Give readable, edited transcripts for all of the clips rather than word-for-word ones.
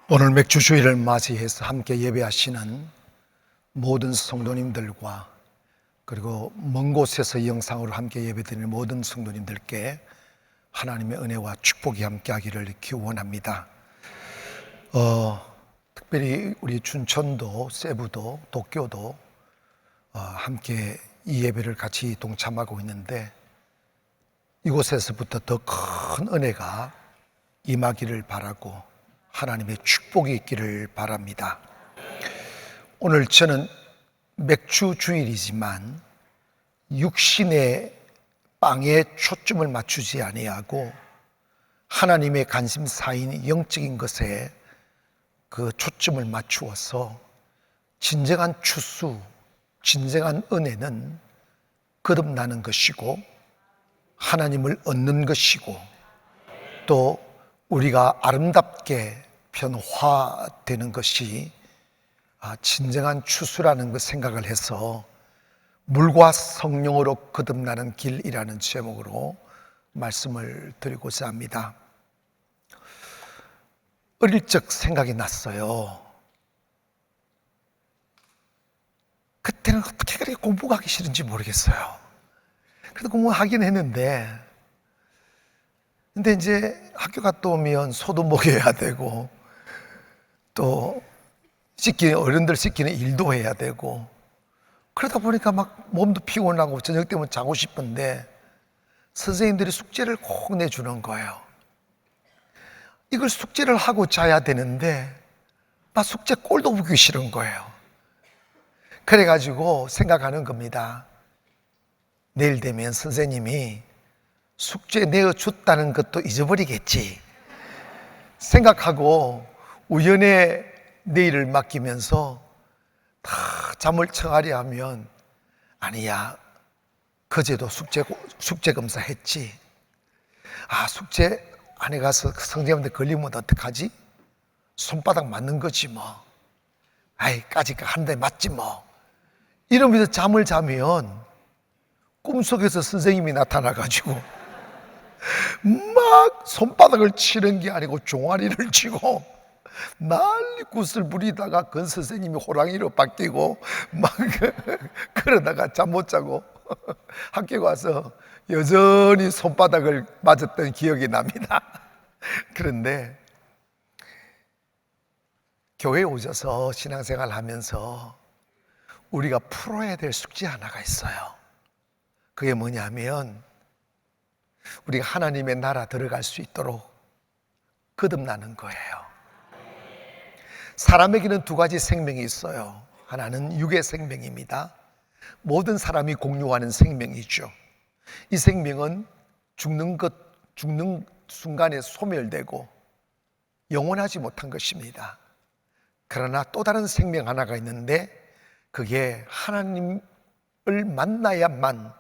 오늘 맥주 주일을 맞이해서 함께 예배하시는 모든 성도님들과 그리고 먼 곳에서 이 영상으로 함께 예배드리는 모든 성도님들께 하나님의 은혜와 축복이 함께하기를 기원합니다. 특별히 우리 춘천도, 세부도, 도쿄도 함께 이 예배를 같이 동참하고 있는데 이곳에서부터 더 큰 은혜가 임하기를 바라고 하나님의 축복이 있기를 바랍니다. 오늘 저는 맥주 주일이지만 육신의 빵에 초점을 맞추지 아니하고 하나님의 관심사인 영적인 것에 그 초점을 맞추어서 진정한 추수, 진정한 은혜는 거듭나는 것이고 하나님을 얻는 것이고 또 우리가 아름답게 변화되는 것이 진정한 추수라는 것 생각을 해서 물과 성령으로 거듭나는 길이라는 제목으로 말씀을 드리고자 합니다. 어릴 적 생각이 났어요. 그때는 어떻게 그렇게 공부가 하기 싫은지 모르겠어요. 그래도 공부하긴 했는데 근데 이제 학교 갔다 오면 소도 먹여야 되고 또 어른들 시키는 일도 해야 되고 그러다 보니까 막 몸도 피곤하고 저녁 때면 자고 싶은데 선생님들이 숙제를 꼭 내주는 거예요. 이걸 숙제를 하고 자야 되는데 나 숙제 꼴도 보기 싫은 거예요. 그래가지고 생각하는 겁니다. 내일 되면 선생님이 숙제 내어줬다는 것도 잊어버리겠지 생각하고 우연히 내일을 맡기면서 다 잠을 청하려 하면 아니야, 그제도 숙제 검사 했지. 숙제 안에 가서 선생님한테 걸리면 어떡하지? 손바닥 맞는 거지 뭐. 까짓 거 한 대 맞지 뭐. 이러면서 잠을 자면 꿈속에서 선생님이 나타나가지고 막 손바닥을 치는 게 아니고 종아리를 치고 난리 굿을 부리다가 그 선생님이 호랑이로 바뀌고 막 그러다가 잠 못 자고 학교 가서 여전히 손바닥을 맞았던 기억이 납니다. 그런데 교회에 오셔서 신앙생활 하면서 우리가 풀어야 될 숙제 하나가 있어요. 그게 뭐냐면 우리가 하나님의 나라 들어갈 수 있도록 거듭나는 거예요. 사람에게는 두 가지 생명이 있어요. 하나는 육의 생명입니다. 모든 사람이 공유하는 생명이죠. 이 생명은 죽는 순간에 소멸되고 영원하지 못한 것입니다. 그러나 또 다른 생명 하나가 있는데 그게 하나님을 만나야만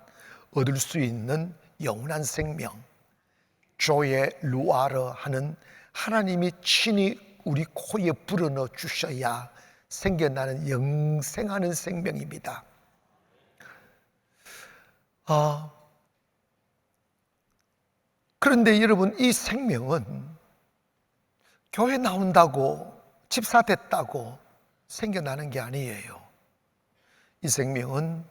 얻을 수 있는 영원한 생명, 조에 루아르 하는 하나님이 친히 우리 코에 불어넣어 주셔야 생겨나는 영생하는 생명입니다. 그런데 여러분, 이 생명은 교회 나온다고 집사 됐다고 생겨나는 게 아니에요. 이 생명은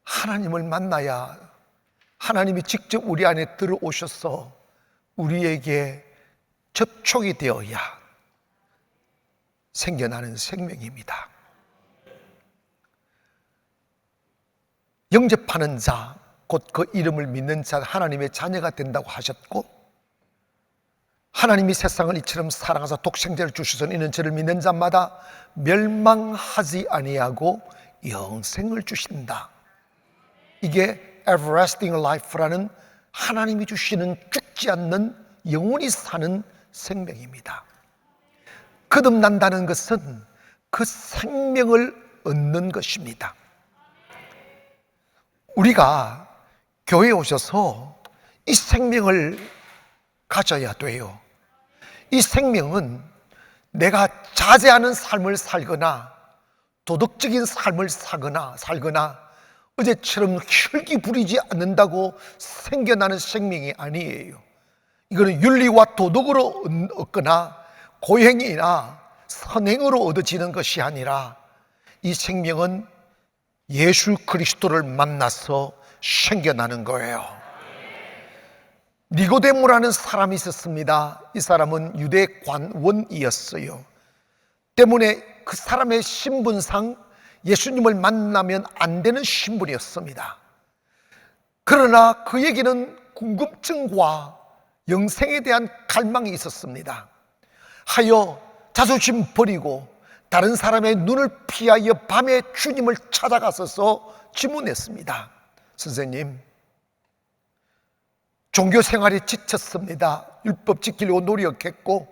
하나님을 만나야 하나님이 직접 우리 안에 들어오셔서 우리에게 접촉이 되어야 생겨나는 생명입니다. 영접하는 자, 곧 그 이름을 믿는 자 하나님의 자녀가 된다고 하셨고 하나님이 세상을 이처럼 사랑하사 독생자를 주셔서 이는 저를 믿는 자마다 멸망하지 아니하고 영생을 주신다. 이게 everlasting life라는 하나님이 주시는 죽지 않는 영원히 사는 생명입니다. 거듭난다는 것은 그 생명을 얻는 것입니다. 우리가 교회에 오셔서 이 생명을 가져야 돼요. 이 생명은 내가 자제하는 삶을 살거나 도덕적인 삶을 살거나 어제처럼 혈기 부리지 않는다고 생겨나는 생명이 아니에요. 이거는 윤리와 도덕으로 얻거나 고행이나 선행으로 얻어지는 것이 아니라 이 생명은 예수 그리스도를 만나서 생겨나는 거예요. 니고데모라는 사람이 있었습니다. 이 사람은 유대 관원이었어요. 때문에 그 사람의 신분상 예수님을 만나면 안 되는 신분이었습니다. 그러나 그에게는 궁금증과 영생에 대한 갈망이 있었습니다. 하여 자존심 버리고 다른 사람의 눈을 피하여 밤에 주님을 찾아가서 질문했습니다. 선생님, 종교 생활에 지쳤습니다. 율법 지키려고 노력했고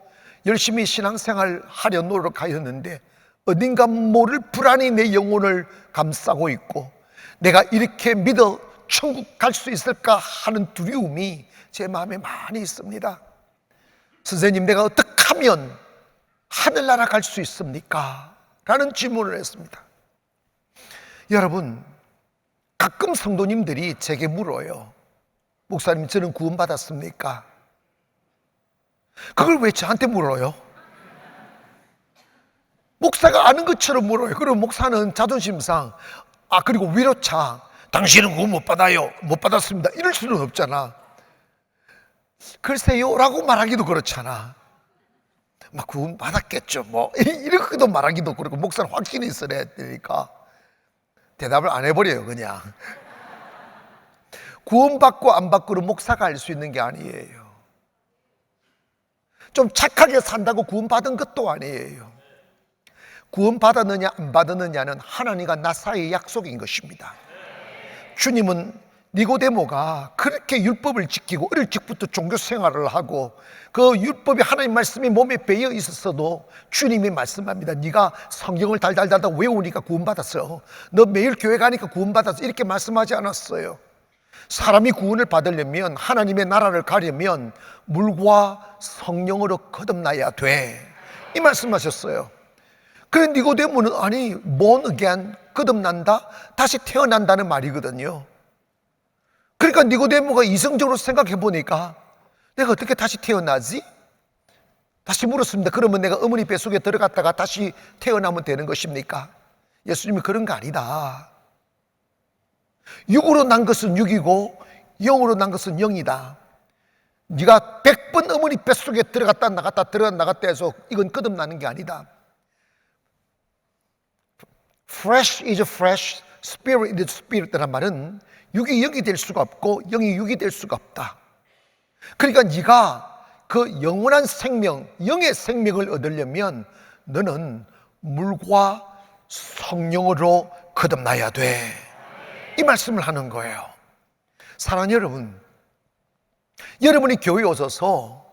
열심히 신앙생활 하려 노력하였는데 어딘가 모를 불안이 내 영혼을 감싸고 있고 내가 이렇게 믿어 천국 갈 수 있을까 하는 두려움이 제 마음에 많이 있습니다. 선생님, 내가 어떻게 하면 하늘나라 갈 수 있습니까? 라는 질문을 했습니다. 여러분, 가끔 성도님들이 제게 물어요. 목사님, 저는 구원받았습니까? 그걸 왜 저한테 물어요? 목사가 아는 것처럼 물어요. 그럼 목사는 자존심상, 그리고 위로차, 당신은 구원 못 받아요, 못 받았습니다, 이럴 수는 없잖아. 글쎄요 라고 말하기도 그렇잖아. 막 구원 받았겠죠 뭐 이렇게도 말하기도 그렇고, 목사는 확신이 있어야 되니까 대답을 안 해버려요. 그냥 구원받고 안 받고는 목사가 알 수 있는 게 아니에요. 좀 착하게 산다고 구원받은 것도 아니에요. 구원받았느냐 안 받았느냐는 하나님과 나 사이의 약속인 것입니다. 주님은 니고데모가 그렇게 율법을 지키고 어릴 적부터 종교 생활을 하고 그 율법이 하나님 말씀이 몸에 배어 있었어도 주님이 말씀합니다. 네가 성경을 달달달 외우니까 구원받았어, 너 매일 교회 가니까 구원받았어, 이렇게 말씀하지 않았어요. 사람이 구원을 받으려면, 하나님의 나라를 가려면 물과 성령으로 거듭나야 돼, 이 말씀하셨어요. 그래 니고데모는 아니 born again, 거듭난다, 다시 태어난다는 말이거든요. 그러니까 니고데모가 이성적으로 생각해 보니까 내가 어떻게 다시 태어나지? 다시 물었습니다. 그러면 내가 어머니 뱃속에 들어갔다가 다시 태어나면 되는 것입니까? 예수님이 그런 거 아니다. 육으로 난 것은 육이고 영으로 난 것은 영이다. 네가 100번 어머니 뱃속에 들어갔다 나갔다 들어갔다 나갔다 해서 이건 거듭나는 게 아니다. Flesh is flesh, spirit is spirit라는 말은 육이 영이 될 수가 없고 영이 육이 될 수가 없다. 그러니까 네가 그 영원한 생명, 영의 생명을 얻으려면 너는 물과 성령으로 거듭나야 돼, 이 말씀을 하는 거예요. 사랑하는 여러분, 여러분이 교회에 오셔서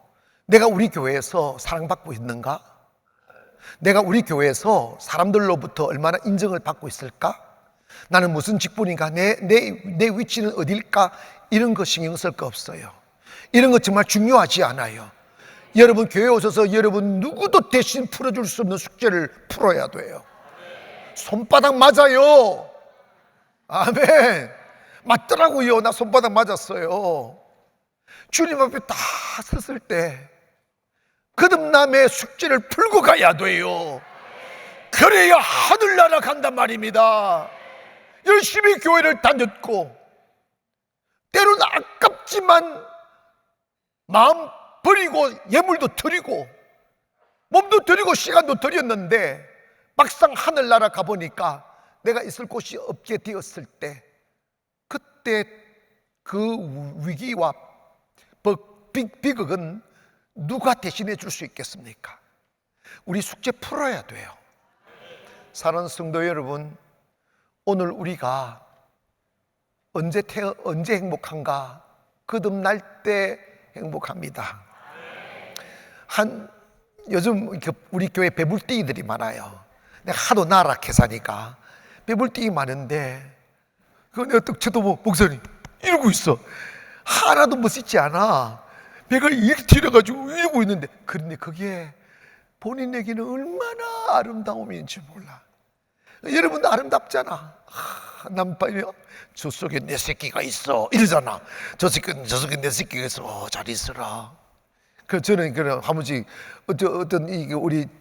내가 우리 교회에서 사랑받고 있는가? 내가 우리 교회에서 사람들로부터 얼마나 인정을 받고 있을까? 나는 무슨 직분인가? 내 위치는 어딜까? 이런 거 신경 쓸 거 없어요. 이런 거 정말 중요하지 않아요. 여러분 교회에 오셔서 여러분 누구도 대신 풀어줄 수 없는 숙제를 풀어야 돼요. 손바닥 맞아요. 아멘. 맞더라고요. 나 손바닥 맞았어요. 주님 앞에 다 섰을 때 거듭남의 숙제를 풀고 가야 돼요. 그래야 하늘나라 간단 말입니다. 열심히 교회를 다녔고 때로는 아깝지만 마음 버리고 예물도 드리고 몸도 드리고 시간도 드렸는데 막상 하늘나라 가보니까 내가 있을 곳이 없게 되었을 때, 그때 그 위기와 비극은 누가 대신해 줄 수 있겠습니까? 우리 숙제 풀어야 돼요. 사랑하는 성도 여러분, 오늘 우리가 언제 행복한가? 거듭날 때 행복합니다. 요즘 우리 교회 배불띠들이 많아요. 내가 하도 나락해 사니까 배불띠 많은데, 내가 딱 쳐다보고 목사님 이러고 있어. 하나도 멋있지 않아. 배가 이렇게 튀려가지고 이러고 있는데, 그런데 그게 본인에게는 얼마나 아름다움인지 몰라. 여러분도 아름답잖아. 남편이 저 속에 내 새끼가 있어 이러잖아. 저 속에 내 새끼가 있어. 잘 있어라. 그 저는 그런 한 번씩 어떤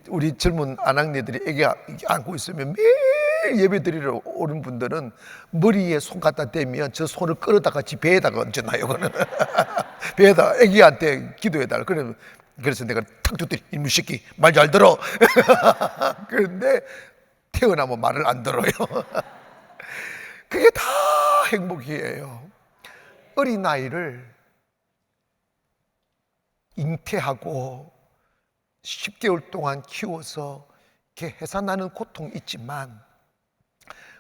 우리 젊은 아낙네들이 애기 안고 있으면 매일 예배 드리러 오는 분들은 머리에 손 갖다 대면 저 손을 끌어다가 배에다가 얹어놔요. 그는 배에다 애기한테 기도해달라. 그래서 내가 탁 줬더니 이놈 새끼 말 잘 들어. 그런데 태어나면 말을 안 들어요. 그게 다 행복이에요. 어린아이를 잉태하고 10개월 동안 키워서 이렇게 해산하는 고통이 있지만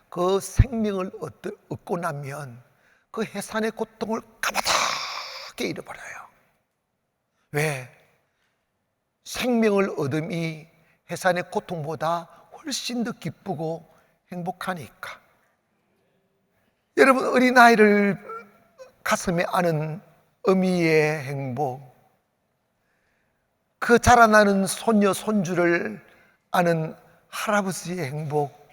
그 생명을 얻고 나면 그 해산의 고통을 가마닥게 잃어버려요. 왜? 생명을 얻음이 해산의 고통보다 훨씬 더 기쁘고 행복하니까. 여러분, 어린아이를 가슴에 안은 어미의 행복, 그 자라나는 손녀, 손주를 아는 할아버지의 행복,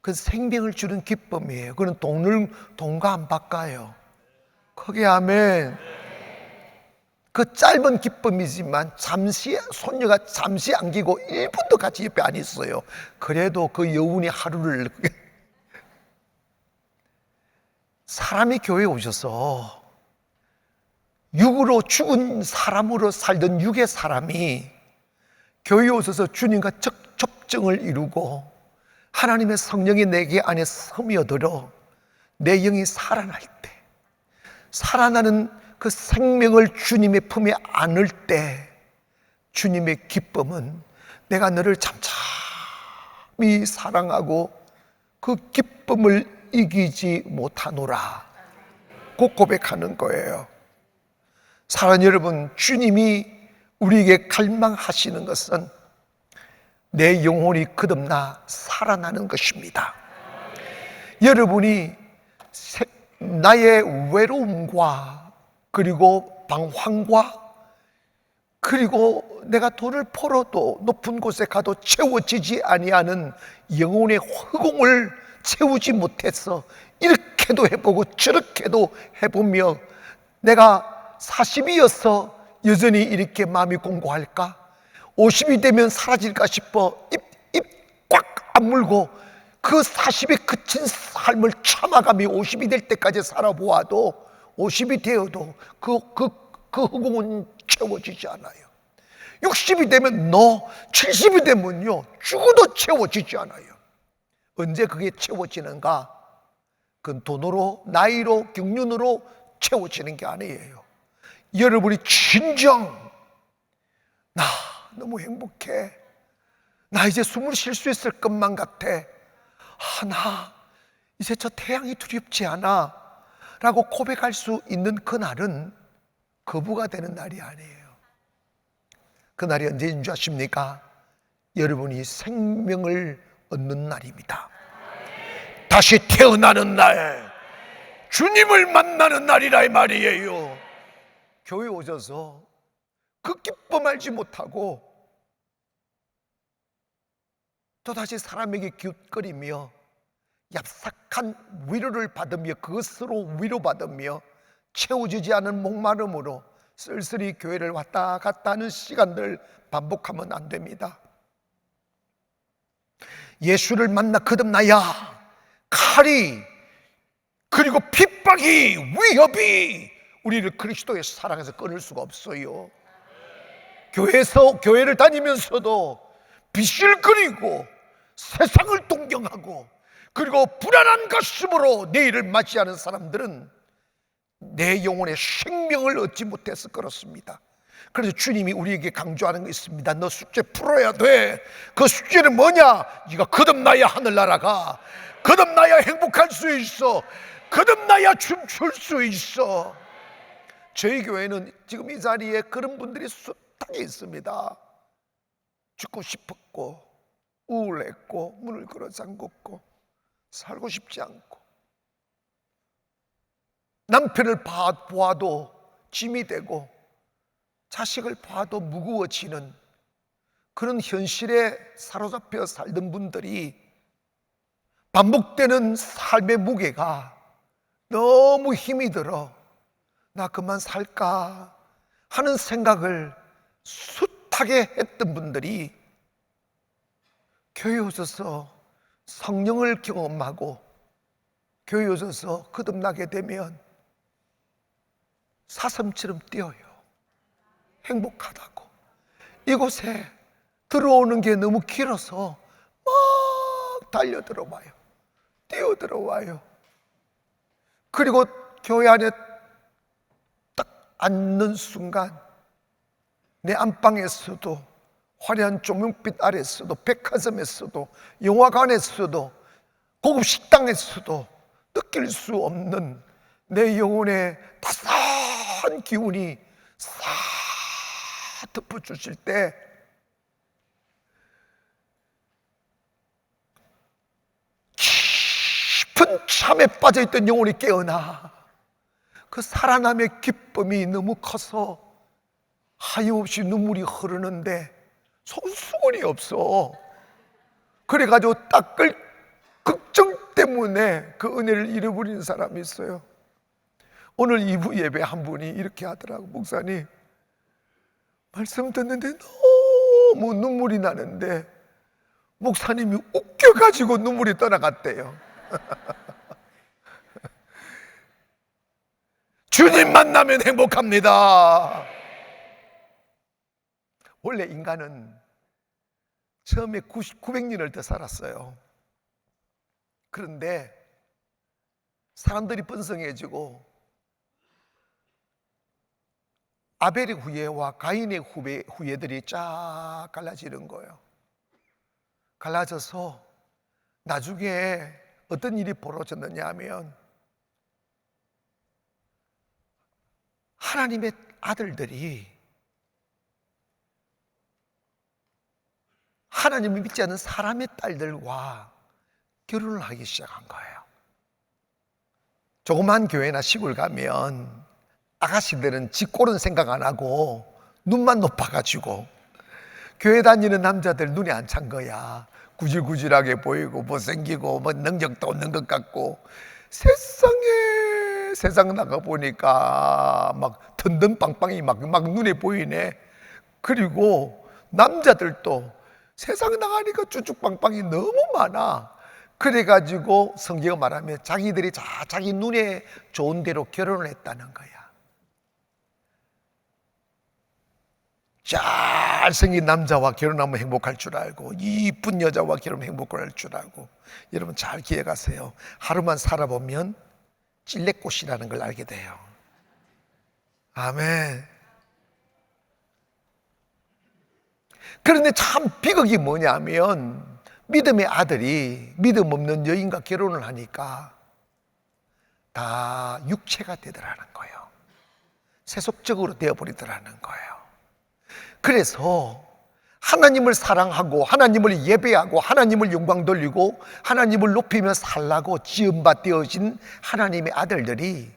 그 생명을 주는 기쁨이에요. 그건 돈과 안 바꿔요. 크게 아멘. 그 짧은 기쁨이지만 손녀가 잠시 안기고 1분도 같이 옆에 안 있어요. 그래도 그 여운이 하루를. 사람이 교회에 오셔서 육으로 죽은 사람으로 살던 육의 사람이 교회에 오셔서 주님과 접정을 이루고 하나님의 성령이 내게 안에 스며들어 내 영이 살아날 때, 살아나는 그 생명을 주님의 품에 안을 때 주님의 기쁨은 내가 너를 잠잠히 사랑하고 그 기쁨을 이기지 못하노라, 그 고백하는 거예요. 사랑하는 여러분, 주님이 우리에게 갈망하시는 것은 내 영혼이 거듭나 살아나는 것입니다. 여러분이 나의 외로움과 그리고 방황과 그리고 내가 돈을 벌어도 높은 곳에 가도 채워지지 아니하는 영혼의 허공을 채우지 못해서 이렇게도 해보고 저렇게도 해보며 내가 40이어서 여전히 이렇게 마음이 공고할까? 50이 되면 사라질까 싶어 입 꽉 악물고 그 40에 그친 삶을 참아가며 50이 될 때까지 살아보아도 50이 되어도 그 허공은 채워지지 않아요. 60이 되면 70이 되면요 죽어도 채워지지 않아요. 언제 그게 채워지는가? 그건 돈으로, 나이로, 경륜으로 채워지는 게 아니에요. 여러분이 진정 나 너무 행복해, 나 이제 숨을 쉴 수 있을 것만 같아, 나 이제 저 태양이 두렵지 않아 라고 고백할 수 있는 그날은 거부가 되는 날이 아니에요. 그날이 언제인 줄 아십니까? 여러분이 생명을 얻는 날입니다. 다시 태어나는 날, 주님을 만나는 날이라 이 말이에요. 교회 오셔서 그 기쁨 알지 못하고 또다시 사람에게 기웃거리며 얍삭한 위로를 받으며 그것으로 위로받으며 채워지지 않은 목마름으로 쓸쓸히 교회를 왔다 갔다 하는 시간들 반복하면 안 됩니다. 예수를 만나 거듭나야 칼이 그리고 핍박이 위협이 우리를 그리스도의 사랑에서 끊을 수가 없어요. 교회를 다니면서도 비실거리고 세상을 동경하고 그리고 불안한 가슴으로 내일을 맞이하는 사람들은 내 영혼의 생명을 얻지 못해서 그렇습니다. 그래서 주님이 우리에게 강조하는 게 있습니다. 너 숙제 풀어야 돼. 그 숙제는 뭐냐? 네가 거듭나야 하늘나라가, 거듭나야 행복할 수 있어, 거듭나야 춤출 수 있어. 저희 교회는 지금 이 자리에 그런 분들이 숱하게 있습니다. 죽고 싶었고 우울했고 문을 걸어 잠궜고 살고 싶지 않고 남편을 보아도 짐이 되고 자식을 봐도 무거워지는 그런 현실에 사로잡혀 살던 분들이 반복되는 삶의 무게가 너무 힘이 들어 나 그만 살까 하는 생각을 숱하게 했던 분들이 교회에 오셔서 성령을 경험하고 교회에 오셔서 거듭나게 되면 사슴처럼 뛰어요. 행복하다고. 이곳에 들어오는 게 너무 길어서 막 달려 들어와요. 뛰어 들어와요. 그리고 교회 안에 딱 앉는 순간 내 안방에서도 화려한 조명빛 아래서도 백화점에서도 영화관에서도 고급 식당에서도 느낄 수 없는 내 영혼의 따스한 기운이 싹 덮어주실 때 깊은 잠에 빠져있던 영혼이 깨어나 그 살아남의 기쁨이 너무 커서 하염없이 눈물이 흐르는데 속은 수건이 없어. 그래가지고 닦을 걱정 때문에 그 은혜를 잃어버리는 사람이 있어요. 오늘 2부 예배 한 분이 이렇게 하더라고. 목사님, 말씀 듣는데 너무 눈물이 나는데 목사님이 웃겨가지고 눈물이 떠나갔대요. 주님 만나면 행복합니다. 원래 인간은 처음에 900년을 더 살았어요. 그런데 사람들이 번성해지고 아벨의 후예와 가인의 후예들이 쫙 갈라지는 거예요. 갈라져서 나중에 어떤 일이 벌어졌느냐 하면 하나님의 아들들이 하나님을 믿지 않는 사람의 딸들과 결혼을 하기 시작한 거예요. 조그만 교회나 시골 가면 아가씨들은 지 꼴은 생각 안 하고 눈만 높아가지고 교회 다니는 남자들 눈에 안 찬 거야. 구질구질하게 보이고 못생기고 뭐 능력도 없는 것 같고 세상 나가보니까 막 던던빵빵이 막 눈에 보이네. 그리고 남자들도 세상 나가니까 쭈쭈빵빵이 너무 많아. 그래가지고 성경을 말하면 자기들이 자기 눈에 좋은 대로 결혼을 했다는 거야. 잘생긴 남자와 결혼하면 행복할 줄 알고 이쁜 여자와 결혼하면 행복할 줄 알고. 여러분 잘 기억하세요. 하루만 살아보면 찔레꽃이라는 걸 알게 돼요. 아멘. 그런데 참 비극이 뭐냐면 믿음의 아들이 믿음 없는 여인과 결혼을 하니까 다 육체가 되더라는 거예요. 세속적으로 되어버리더라는 거예요. 그래서 하나님을 사랑하고 하나님을 예배하고 하나님을 영광 돌리고 하나님을 높이며 살라고 지음바 되어진 하나님의 아들들이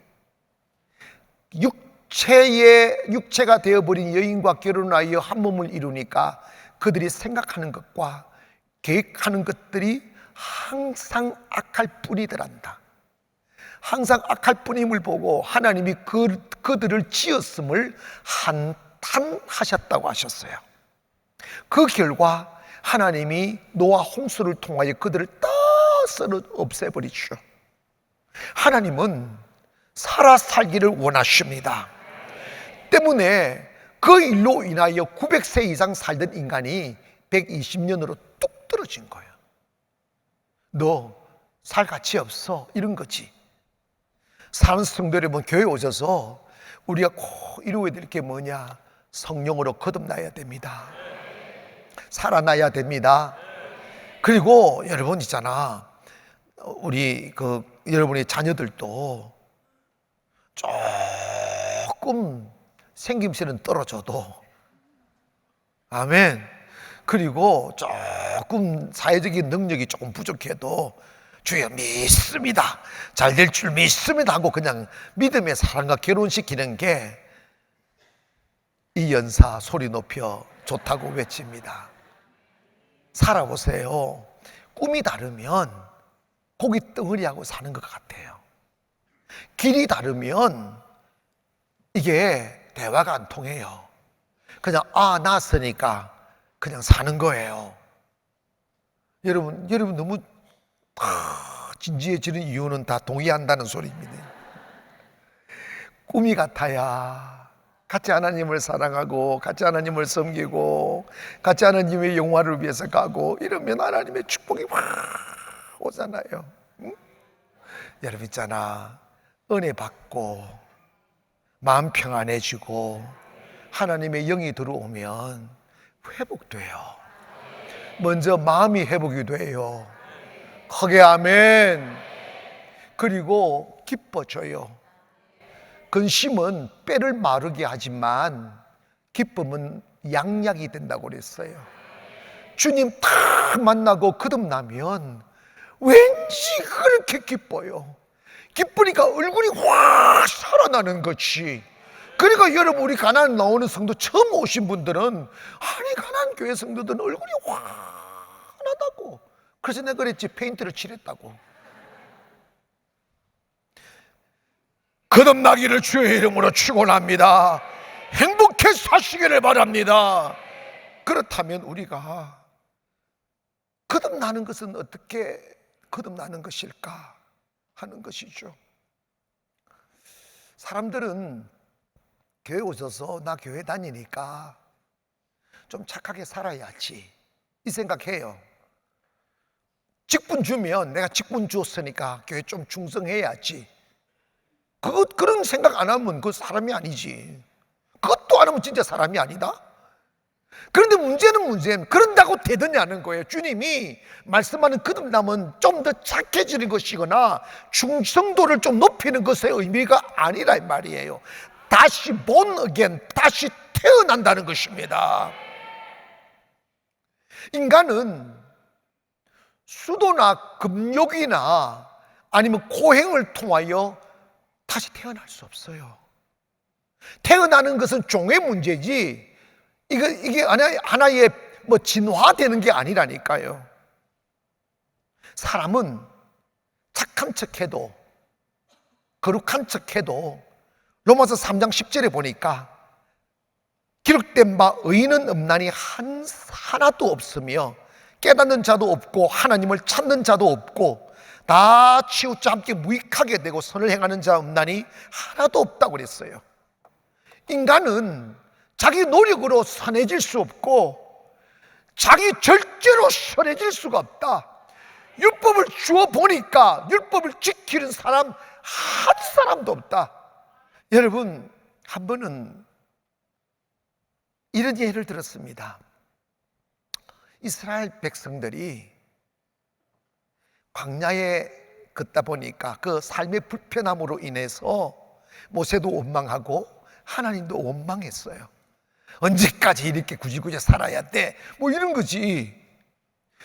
육체가 되어버린 여인과 결혼하여 한 몸을 이루니까 그들이 생각하는 것과 계획하는 것들이 항상 악할 뿐이더란다. 항상 악할 뿐임을 보고 하나님이 그들을 지었음을 한탄하셨다고 하셨어요. 그 결과 하나님이 노아 홍수를 통하여 그들을 다 썰어 없애버리죠. 하나님은 살아 살기를 원하십니다. 때문에 그 일로 인하여 900세 이상 살던 인간이 120년으로 뚝 떨어진 거예요. 너 살 가치 없어, 이런 거지. 사는 성도 여러분, 교회 오셔서 우리가 꼭 이루어야 될 게 뭐냐? 성령으로 거듭나야 됩니다. 살아나야 됩니다. 그리고 여러분 있잖아, 우리 여러분의 자녀들도 조금 생김새는 떨어져도, 아멘. 그리고 조금 사회적인 능력이 조금 부족해도 주여 믿습니다, 잘 될 줄 믿습니다 하고 그냥 믿음의 사랑과 결혼시키는 게 이 연사 소리 높여 좋다고 외칩니다. 살아보세요. 꿈이 다르면 고기 덩어리하고 사는 것 같아요. 길이 다르면 이게 대화가 안 통해요. 그냥 낳았으니까 그냥 사는 거예요. 여러분 너무 진지해지는 이유는 다 동의한다는 소리입니다. 꿈이 같아야 같이 하나님을 사랑하고 같이 하나님을 섬기고 같이 하나님의 영화를 위해서 가고 이러면 하나님의 축복이 확 오잖아요. 응? 여러분 있잖아, 은혜 받고 마음 평안해지고 하나님의 영이 들어오면 회복돼요. 먼저 마음이 회복이 돼요. 크게 아멘. 그리고 기뻐져요. 근심은 뼈를 마르게 하지만 기쁨은 양약이 된다고 그랬어요. 주님 딱 만나고 거듭나면 왠지 그렇게 기뻐요. 기쁘니까 얼굴이 확 살아나는 것이. 그러니까 여러분, 우리 가나안 나오는 성도 처음 오신 분들은 아니 가나안 교회 성도들은 얼굴이 환하다고. 그래서 내가 그랬지, 페인트를 칠했다고. 거듭나기를 주의 이름으로 축원합니다. 행복해 사시기를 바랍니다. 그렇다면 우리가 거듭나는 것은 어떻게 거듭나는 것일까 하는 것이죠. 사람들은 교회 오셔서 나 교회 다니니까 좀 착하게 살아야지 이 생각해요. 직분 주면 내가 직분 줬으니까 교회 좀 충성해야지. 그런 생각 안 하면 그 사람이 아니지. 그것도 안 하면 진짜 사람이 아니다. 그런데 문제는 그런다고 되느냐는 거예요. 주님이 말씀하는 거듭남은 좀 더 착해지는 것이거나 충성도를 좀 높이는 것의 의미가 아니라 이 말이에요. 다시 born again, 다시 태어난다는 것입니다. 인간은 수도나 금욕이나 아니면 고행을 통하여 다시 태어날 수 없어요. 태어나는 것은 종의 문제지 이게 하나의 진화되는 게 아니라니까요. 사람은 착한 척해도 거룩한 척해도 로마서 3장 10절에 보니까 기록된 바 의인은 없나니 하나도 없으며 깨닫는 자도 없고 하나님을 찾는 자도 없고 다 치우쳐 함께 무익하게 되고 선을 행하는 자 없나니 하나도 없다고 그랬어요. 인간은 자기 노력으로 선해질 수 없고 자기 절제로 선해질 수가 없다. 율법을 주어 보니까 율법을 지키는 사람 한 사람도 없다. 여러분, 한 번은 이런 예를 들었습니다. 이스라엘 백성들이 광야에 걷다 보니까 그 삶의 불편함으로 인해서 모세도 원망하고 하나님도 원망했어요. 언제까지 이렇게 구질구질 살아야 돼? 이런 거지.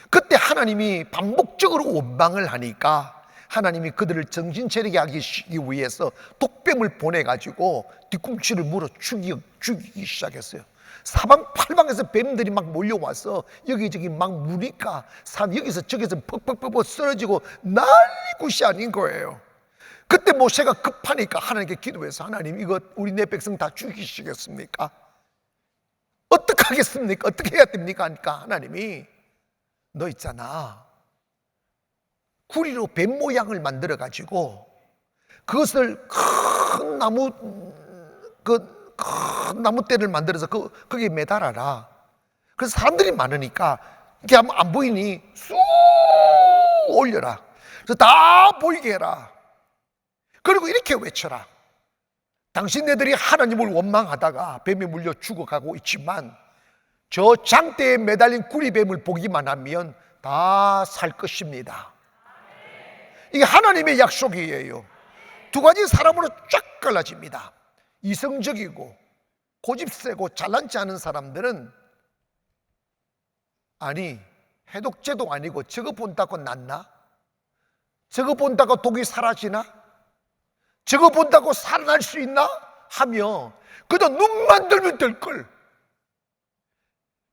그때 하나님이 반복적으로 원망을 하니까 하나님이 그들을 정신차리게 하기 위해서 독뱀을 보내가지고 뒤꿈치를 물어 죽이기 시작했어요. 사방팔방에서 뱀들이 막 몰려와서 여기저기 막 무니까 여기서 저기서 퍽퍽퍽 쓰러지고 난리굿이 아닌 거예요. 그때 모세가 급하니까 하나님께 기도해서 하나님, 이거 우리 내 백성 다 죽이시겠습니까? 어떻게 하겠습니까? 어떻게 해야 됩니까? 하니까 하나님이 너 있잖아, 구리로 뱀 모양을 만들어 가지고 그것을 큰 나무대를 만들어서 거기에 매달아라. 그래서 사람들이 많으니까 이게 안 보이니 쑥 올려라. 그래서 다 보이게 해라. 그리고 이렇게 외쳐라. 당신네들이 하나님을 원망하다가 뱀에 물려 죽어가고 있지만 저 장대에 매달린 구리뱀을 보기만 하면 다 살 것입니다. 이게 하나님의 약속이에요. 두 가지 사람으로 쫙 갈라집니다. 이성적이고 고집세고 잘난지 않은 사람들은 아니 해독제도 아니고 저거 본다고 낫나? 저거 본다고 독이 사라지나? 저거 본다고 살아날 수 있나? 하며 그저 눈만 들면 될걸.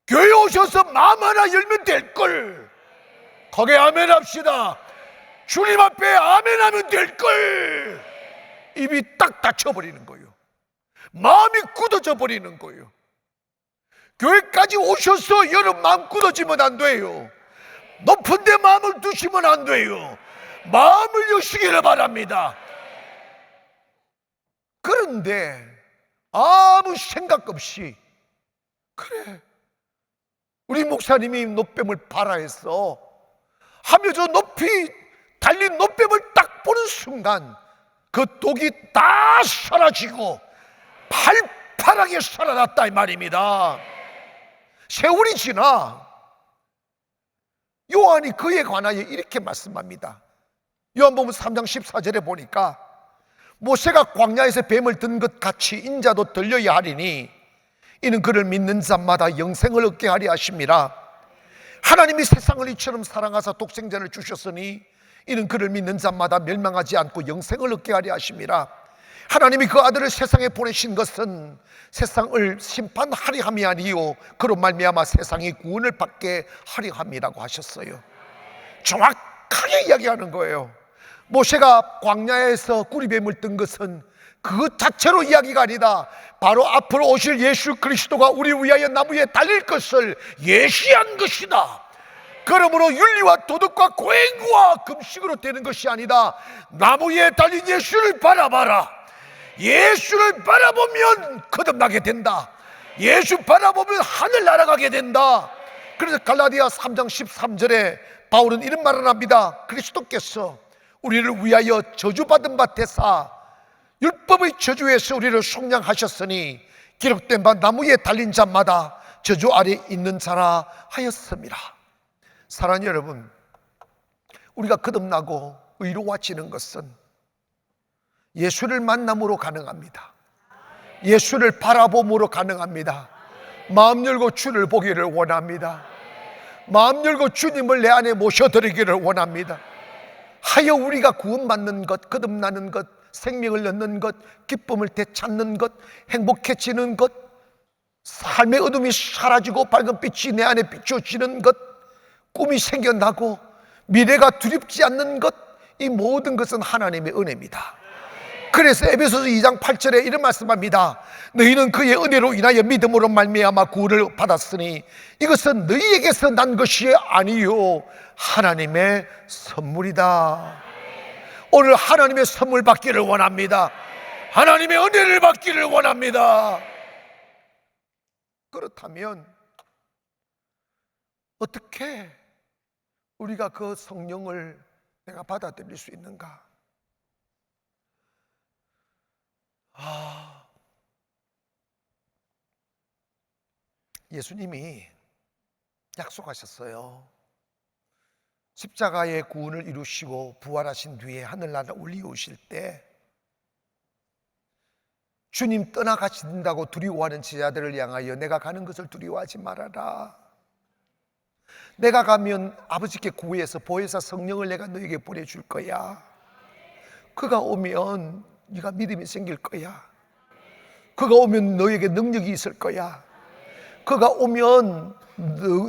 교회 오셔서 마음 하나 열면 될걸. 거기에 아멘 합시다. 주님 앞에 아멘 하면 될걸. 입이 딱 닫혀버리는 거예요. 마음이 굳어져 버리는 거예요. 교회까지 오셔서 여러분 마음 굳어지면 안 돼요. 높은 데 마음을 두시면 안 돼요. 마음을 여시기를 바랍니다. 그런데 아무 생각 없이, 그래, 우리 목사님이 노뱀을 봐라 했어 하며 저 높이 달린 노뱀을 딱 보는 순간 그 독이 다 사라지고 팔팔하게 살아났다 이 말입니다. 세월이 지나 요한이 그에 관하여 이렇게 말씀합니다. 요한복음 3장 14절에 보니까 모세가 광야에서 뱀을 든 것 같이 인자도 들려야 하리니 이는 그를 믿는 자마다 영생을 얻게 하리 하심이라. 하나님이 세상을 이처럼 사랑하사 독생자를 주셨으니 이는 그를 믿는 자마다 멸망하지 않고 영생을 얻게 하리 하심이라. 하나님이 그 아들을 세상에 보내신 것은 세상을 심판하리 함이 아니요 그로 말미암아 세상이 구원을 받게 하리 함이라고 하셨어요. 정확하게 이야기하는 거예요. 모세가 광야에서 꾸리뱀을 뜬 것은 그것 자체로 이야기가 아니다. 바로 앞으로 오실 예수 그리스도가 우리 위하여 나무에 달릴 것을 예시한 것이다. 그러므로 윤리와 도덕과 고행과 금식으로 되는 것이 아니다. 나무에 달린 예수를 바라봐라. 예수를 바라보면 거듭나게 된다. 예수 바라보면 하늘 날아가게 된다. 그래서 갈라디아 3장 13절에 바울은 이런 말을 합니다. 그리스도께서 우리를 위하여 저주받은 바 되사 율법의 저주에서 우리를 속량하셨으니 기록된 바 나무에 달린 자마다 저주 아래 있는 자라 하였습니다. 사랑하는 여러분, 우리가 거듭나고 의로워지는 것은 예수를 만남으로 가능합니다. 예수를 바라봄으로 가능합니다. 마음 열고 주를 보기를 원합니다. 마음 열고 주님을 내 안에 모셔드리기를 원합니다. 하여 우리가 구원받는 것, 거듭나는 것, 생명을 얻는 것, 기쁨을 되찾는 것, 행복해지는 것, 삶의 어둠이 사라지고 밝은 빛이 내 안에 비춰지는 것, 꿈이 생겨나고 미래가 두렵지 않는 것, 이 모든 것은 하나님의 은혜입니다. 그래서 에베소서 2장 8절에 이런 말씀합니다. 너희는 그의 은혜로 인하여 믿음으로 말미암아 구원을 받았으니 이것은 너희에게서 난 것이 아니요 하나님의 선물이다. 오늘 하나님의 선물 받기를 원합니다. 하나님의 은혜를 받기를 원합니다. 그렇다면 어떻게 우리가 그 성령을 내가 받아들일 수 있는가? 예수님이 약속하셨어요. 십자가의 구원을 이루시고 부활하신 뒤에 하늘나라 올리오실 때 주님 떠나가신다고 두려워하는 제자들을 향하여 내가 가는 것을 두려워하지 말아라. 내가 가면 아버지께 구해서 보혜사 성령을 내가 너에게 보내줄 거야. 그가 오면 네가 믿음이 생길 거야. 그가 오면 너에게 능력이 있을 거야. 그가 오면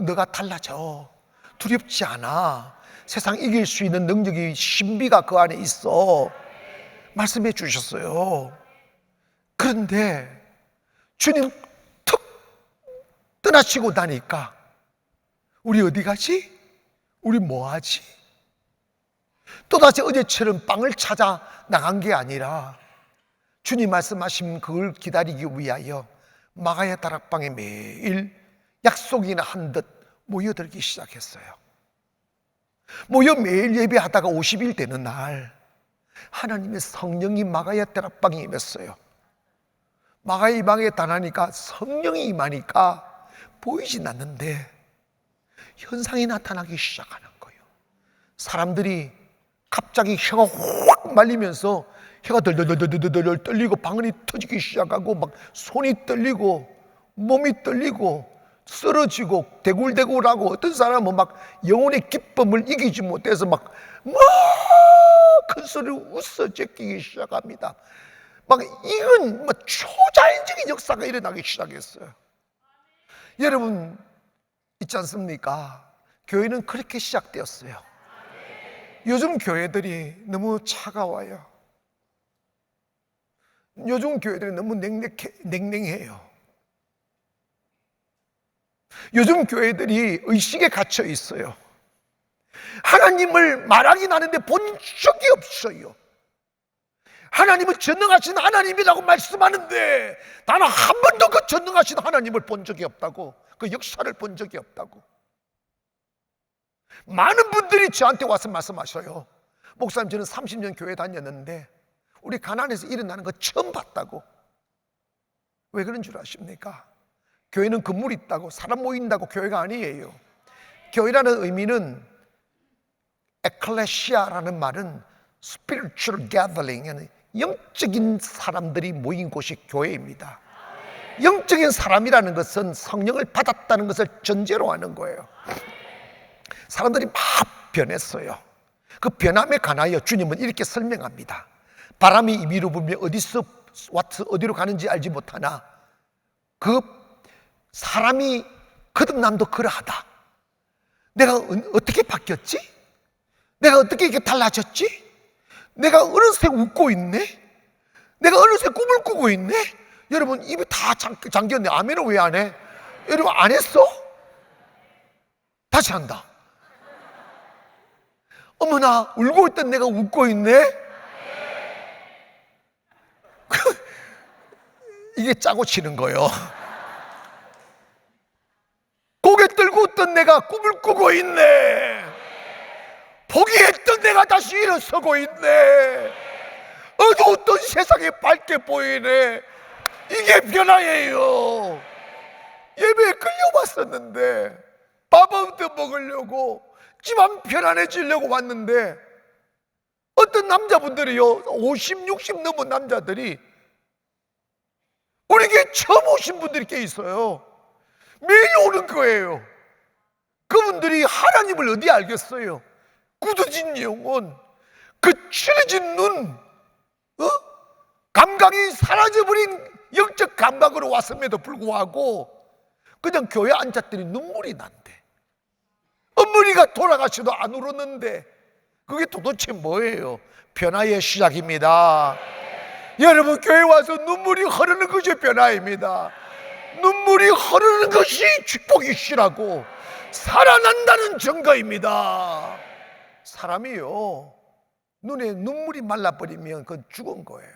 너가 달라져. 두렵지 않아. 세상 이길 수 있는 능력이, 신비가 그 안에 있어. 말씀해 주셨어요. 그런데 주님 툭 떠나시고 나니까 우리 어디 가지? 우리 뭐 하지? 또다시 어제처럼 빵을 찾아 나간 게 아니라 주님 말씀하신 그걸 기다리기 위하여 마가야 다락방에 매일 약속이나 한 듯 모여들기 시작했어요. 모여 매일 예배하다가 50일 되는 날 하나님의 성령이 마가야 다락방에 임했어요. 마가야 방에 다나니까 성령이 임하니까 보이진 않는데 현상이 나타나기 시작하는 거예요. 사람들이 갑자기 혀가 확 말리면서 혀가 덜덜덜덜덜 떨리고 방언이 터지기 시작하고 막 손이 떨리고 몸이 떨리고 쓰러지고 대굴대굴하고 어떤 사람은 막 영혼의 기쁨을 이기지 못해서 막 큰 소리로 웃어 제끼기 시작합니다. 막 이건 뭐 초자연적인 역사가 일어나기 시작했어요. 여러분 있지 않습니까? 교회는 그렇게 시작되었어요. 요즘 교회들이 너무 차가워요. 요즘 교회들이 너무 냉랭해요. 요즘 교회들이 의식에 갇혀 있어요. 하나님을 말하긴 하는데 본 적이 없어요. 하나님은 전능하신 하나님이라고 말씀하는데 나는 한 번도 그 전능하신 하나님을 본 적이 없다고, 그 역사를 본 적이 없다고. 많은 분들이 저한테 와서 말씀하셔요. 목사님, 저는 30년 교회 다녔는데 우리 가나안에서 일어나는 거 처음 봤다고. 왜 그런 줄 아십니까? 교회는 건물이 있다고, 사람 모인다고 교회가 아니에요. 교회라는 의미는, 에클레시아라는 말은 spiritual gathering, 영적인 사람들이 모인 곳이 교회입니다. 영적인 사람이라는 것은 성령을 받았다는 것을 전제로 하는 거예요. 사람들이 막 변했어요. 그 변함에 관하여 주님은 이렇게 설명합니다. 바람이 임의로 불면 어디서 와서 어디로 가는지 알지 못하나 그 사람이 거듭남도 그러하다. 내가 어떻게 바뀌었지? 내가 어떻게 이렇게 달라졌지? 내가 어느새 웃고 있네? 내가 어느새 꿈을 꾸고 있네? 여러분, 입이 다 잠겼네. 아멘은 왜 안 해? 여러분, 안 했어? 다시 한다. 어머나, 울고 있던 내가 웃고 있네? 이게 짜고 치는 거예요. 고개 들고 있던 내가 꿈을 꾸고 있네. 포기했던 내가 다시 일어서고 있네. 어두웠던 세상이 밝게 보이네. 이게 변화예요. 예배에 끌려왔었는데 밥 얻어 먹으려고 집안 편안해지려고 왔는데 어떤 남자분들이요, 50, 60 넘은 남자들이 우리 교회 처음 오신 분들이 꽤 있어요. 매일 오는 거예요. 그분들이 하나님을 어디 알겠어요? 굳어진 영혼, 거칠어진 눈, 감각이 사라져버린 영적 감각으로 왔음에도 불구하고 그냥 교회에 앉았더니 눈물이 난대. 어머니가 돌아가셔도 안 울었는데 그게 도대체 뭐예요? 변화의 시작입니다. 여러분, 교회 와서 눈물이 흐르는 것이 변화입니다. 눈물이 흐르는 것이 축복이시라고, 살아난다는 증거입니다. 사람이요, 눈에 눈물이 말라버리면 그건 죽은 거예요.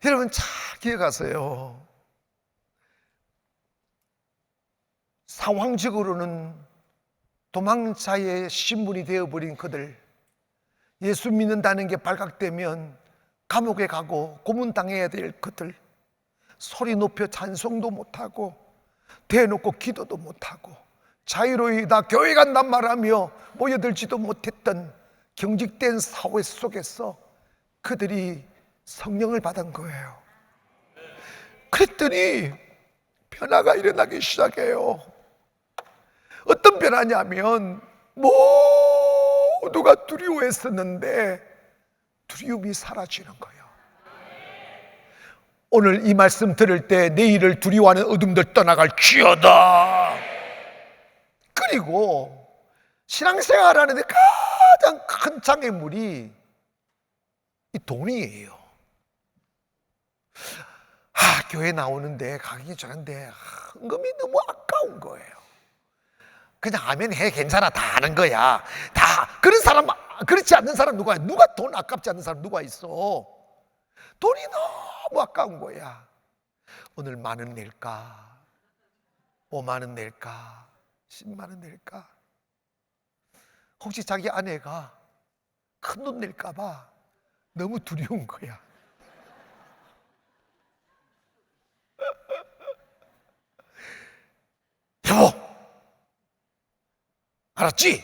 여러분, 잘 기억하세요. 상황적으로는 도망자의 신분이 되어버린 그들, 예수 믿는다는 게 발각되면 감옥에 가고 고문당해야 될 그들, 소리 높여 찬송도 못하고 대놓고 기도도 못하고 자유로이 다 교회 간단 말하며 모여들지도 못했던 경직된 사회 속에서 그들이 성령을 받은 거예요. 그랬더니 변화가 일어나기 시작해요. 어떤 변화냐면 모두가 두려워했었는데 두려움이 사라지는 거예요. 오늘 이 말씀 들을 때 내일을 두려워하는 어둠들 떠나갈지어다. 그리고 신앙생활하는데 가장 큰 장애물이 이 돈이에요. 교회 나오는데 가기 전인데 헌금이 너무 아까운 거예요. 그냥 하면 해, 괜찮아, 다 아는 거야. 다 그런 사람, 그렇지 않는 사람 누가 돈 아깝지 않는 사람 누가 있어? 돈이 너무 아까운 거야. 오늘 10,000원 낼까? 50,000원 낼까? 100,000원 낼까? 혹시 자기 아내가 큰 돈 낼까 봐 너무 두려운 거야. 여보, 알았지?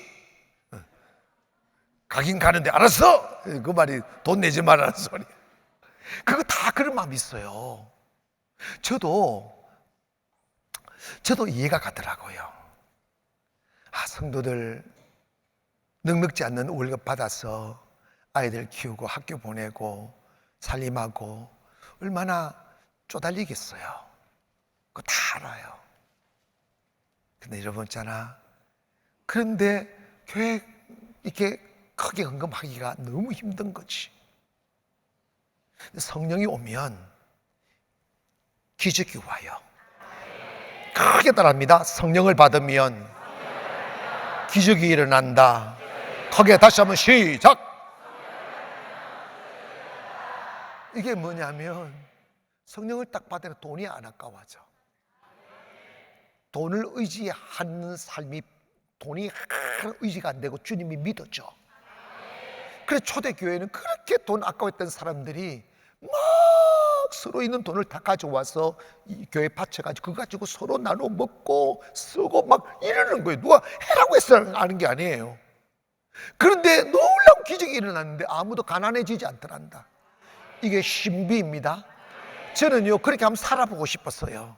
가긴 가는데 알았어? 그 말이 돈 내지 말라는 소리. 그거 다 그런 마음이 있어요. 저도 이해가 가더라고요. 성도들 넉넉지 않는 월급 받아서 아이들 키우고 학교 보내고 살림하고 얼마나 쪼달리겠어요. 그거 다 알아요. 근데 여러분 있잖아, 그런데 교회 이렇게 크게 헌금하기가 너무 힘든 거지. 성령이 오면 기적이 와요. 크게 따라합니다. 성령을 받으면 기적이 일어난다. 크게 다시 한번 시작. 이게 뭐냐면 성령을 딱 받으면 돈이 안 아까워져. 돈을 의지하는 삶이 돈이 의지가 안 되고 주님이 믿어져. 그래서 초대교회는 그렇게 돈 아까워했던 사람들이 막 서로 있는 돈을 다 가져와서 이 교회에 바쳐가지고 그거 가지고 서로 나눠 먹고 쓰고 막 이러는 거예요. 누가 해라고 해서 아는 게 아니에요. 그런데 놀라운 기적이 일어났는데 아무도 가난해지지 않더란다. 이게 신비입니다. 저는요 그렇게 한번 살아보고 싶었어요.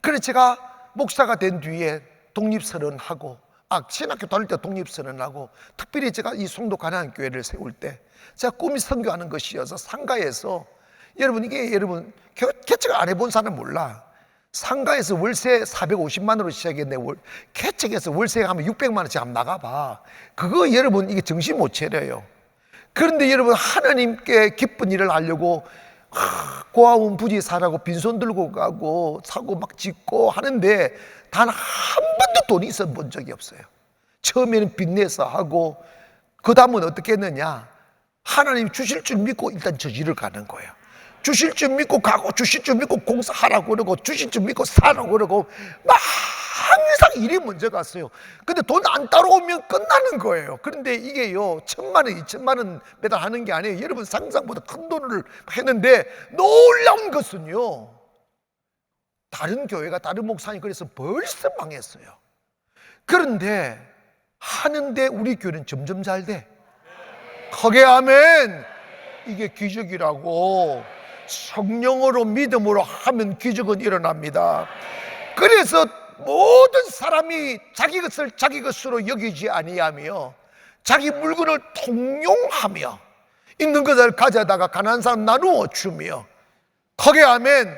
그래서 제가 목사가 된 뒤에 독립선언하고 신학교 다닐 때 독립선언하고 특별히 제가 이 송도 가나안 교회를 세울 때 제가 꿈이 선교하는 것이어서 상가에서 여러분 이게 여러분 개척 안 해본 사람은 몰라. 상가에서 월세 450만 원으로 시작했는데 개척해서 월세 하면 600만 원씩 한번 나가봐. 그거 여러분 이게 정신 못 차려요. 그런데 여러분 하나님께 기쁜 일을 하려고 고아원 부지 사라고 빈손 들고 가고 사고 막 짓고 하는데 단 한 번도 돈이 있어 본 적이 없어요. 처음에는 빚내서 하고 그 다음은 어떻게 했느냐, 하나님 주실 줄 믿고 일단 저 일을 가는 거예요. 주실 줄 믿고 가고 주실 줄 믿고 공사하라고 그러고 주실 줄 믿고 사라고 그러고 막 항상 일이 먼저 갔어요. 근데 돈 안 따라오면 끝나는 거예요. 그런데 이게요 1,000만 원 2,000만 원 매달 하는 게 아니에요. 여러분 상상보다 큰 돈을 했는데 놀라운 것은요, 다른 교회가 다른 목사님 그래서 벌써 망했어요. 그런데 하는데 우리 교회는 점점 잘 돼. 크게 아멘. 이게 기적이라고. 성령으로 믿음으로 하면 기적은 일어납니다. 그래서 모든 사람이 자기 것을 자기 것으로 여기지 아니하며 자기 물건을 통용하며 있는 것을 가져다가 가난한 사람 나누어 주며 크게 아멘.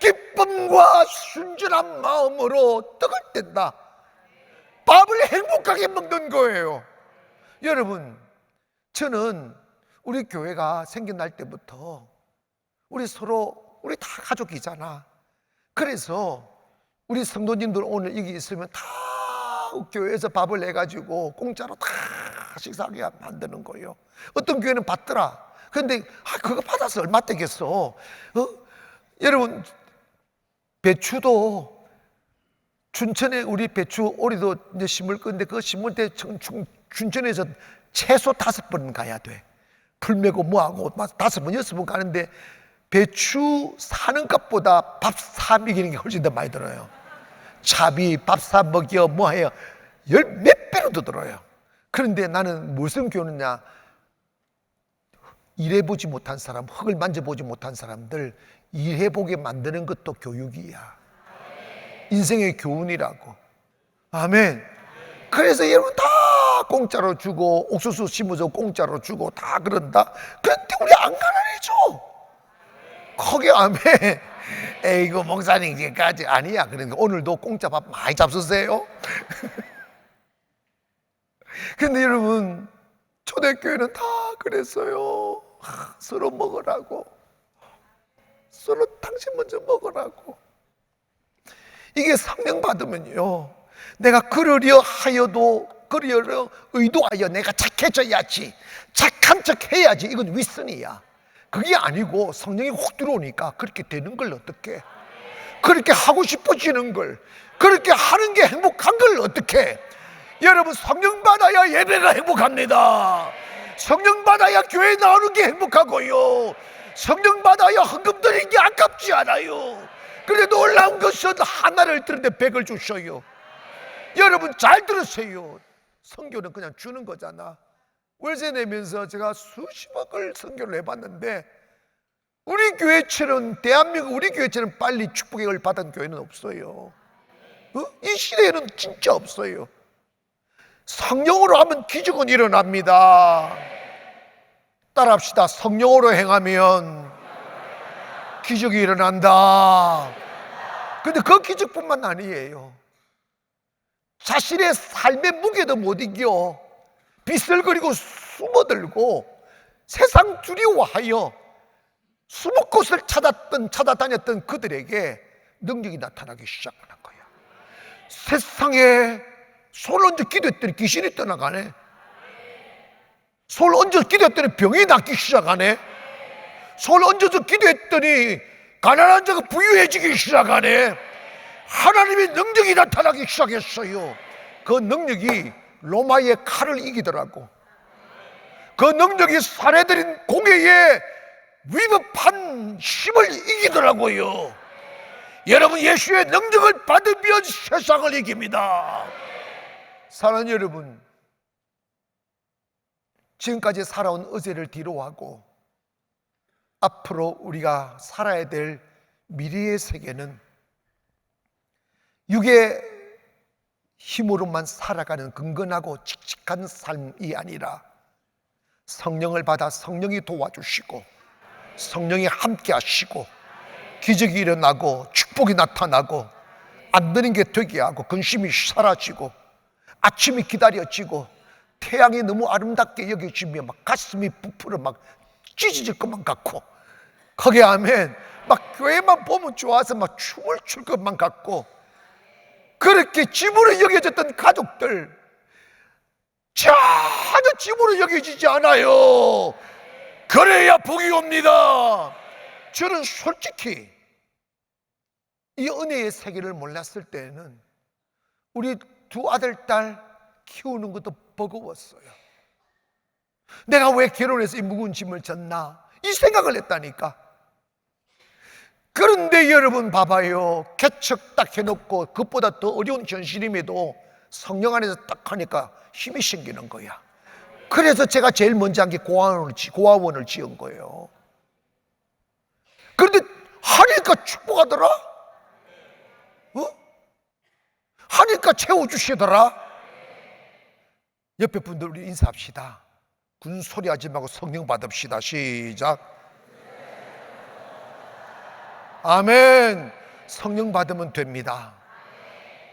기쁨과 순전한 마음으로 떡을 뗀다. 밥을 행복하게 먹는 거예요. 여러분, 저는 우리 교회가 생겨날 때부터 우리 다 가족이잖아. 그래서 우리 성도님들 오늘 여기 있으면 다 교회에서 밥을 내가지고 공짜로 다 식사하게 만드는 거예요. 어떤 교회는 받더라. 그런데 그거 받아서 얼마 되겠어? 여러분, 배추도 춘천에 우리 배추 오리도 이제 심을 건데 그거 심을 때 춘천에서 최소 5번 가야 돼. 풀 메고 뭐하고 5번 6번 가는데 배추 사는 값보다 밥 사 먹이는 게 훨씬 더 많이 들어요. 차비 밥 사 먹여 뭐해요 몇 배로 더 들어요. 그런데 나는 무슨 교훈이냐, 일해보지 못한 사람, 흙을 만져보지 못한 사람들 일해보게 만드는 것도 교육이야. 인생의 교훈이라고. 아멘. 그래서 여러분 다 공짜로 주고 옥수수 심어서 공짜로 주고 다 그런다. 그런데 우리 안 가난해져. 거기 아멘. 에이구 목사님 이제까지 아니야. 그러니까 오늘도 공짜 밥 많이 잡수세요. 근데 여러분 초대교회는 다 그랬어요. 서로 먹으라고, 서로 당신 먼저 먹으라고. 이게 성령 받으면요, 내가 그러려 하여도 그러려 의도하여 내가 착해져야지, 착한 척 해야지, 이건 윗선이야. 그게 아니고 성령이 확 들어오니까 그렇게 되는 걸 어떻게, 그렇게 하고 싶어지는 걸, 그렇게 하는 게 행복한 걸 어떻게. 여러분 성령 받아야 예배가 행복합니다. 성령 받아야 교회 나오는 게 행복하고요, 성령 받아야 헌금 드리는 게 아깝지 않아요. 그런데 놀라운 것은 하나를 드는데 100을 주셔요. 여러분 잘 들으세요. 선교는 그냥 주는 거잖아. 월세 내면서 제가 수십억을 선교를 해봤는데 우리 교회처럼, 대한민국 우리 교회처럼 빨리 축복을 받은 교회는 없어요. 이 시대에는 진짜 없어요. 성령으로 하면 기적은 일어납니다. 따라합시다. 성령으로 행하면 기적이 일어난다. 근데 그 기적뿐만 아니에요. 자신의 삶의 무게도 못 이겨 비슬거리고 숨어들고 세상 두려워하여 숨을 곳을 찾아다녔던 그들에게 능력이 나타나기 시작하는 거야. 세상에 손을 얹어 기도했더니 귀신이 떠나가네. 손을 얹어 기도했더니 병이 낫기 시작하네. 손을 얹어서 기도했더니 가난한 자가 부유해지기 시작하네. 하나님의 능력이 나타나기 시작했어요. 그 능력이 로마의 칼을 이기더라고. 그 능력이 사내들인 공회의 위법한 힘을 이기더라고요. 여러분, 예수의 능력을 받으면 세상을 이깁니다. 사랑하는 여러분, 지금까지 살아온 어제를 뒤로하고 앞으로 우리가 살아야 될 미래의 세계는 육의 힘으로만 살아가는 근근하고 칙칙한 삶이 아니라 성령을 받아 성령이 도와주시고 성령이 함께 하시고 기적이 일어나고 축복이 나타나고 안 되는 게 되게 하고 근심이 사라지고 아침이 기다려지고 태양이 너무 아름답게 여겨지며 막 가슴이 부풀어 막 찢어질 것만 같고 거기에 하면 막 교회만 보면 좋아서 막 춤을 출 것만 같고 그렇게 집으로 여겨졌던 가족들 전혀 집으로 여겨지지 않아요. 그래야 복이 옵니다. 저는 솔직히 이 은혜의 세계를 몰랐을 때는 우리 두 아들, 딸 키우는 것도 버거웠어요. 내가 왜 결혼해서 이 무거운 짐을 졌나 이 생각을 했다니까. 그런데 여러분 봐봐요. 개척 딱 해놓고 그것보다 더 어려운 현실임에도 성령 안에서 딱 하니까 힘이 생기는 거야. 그래서 제가 제일 먼저 한 게 고아원을 지은 거예요. 그런데 하니까 축복하더라. 하니까 채워주시더라. 옆에 분들 우리 인사합시다. 군소리 하지 말고 성령 받읍시다. 시작. 아멘. 성령 받으면 됩니다.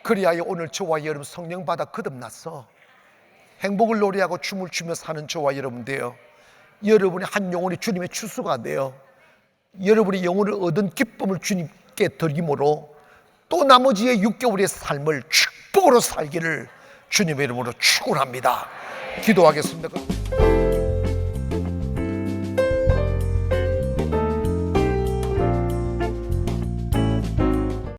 그래야 오늘 저와 여러분 성령 받아 거듭났어. 행복을 노래하고 춤을 추며 사는 저와 여러분 돼요. 여러분의 한 영혼이 주님의 추수가 돼요. 여러분이 영혼을 얻은 기쁨을 주님께 드림으로 또 나머지의 6개월의 삶을 축복으로 살기를 주님의 이름으로 축원합니다. 기도하겠습니다.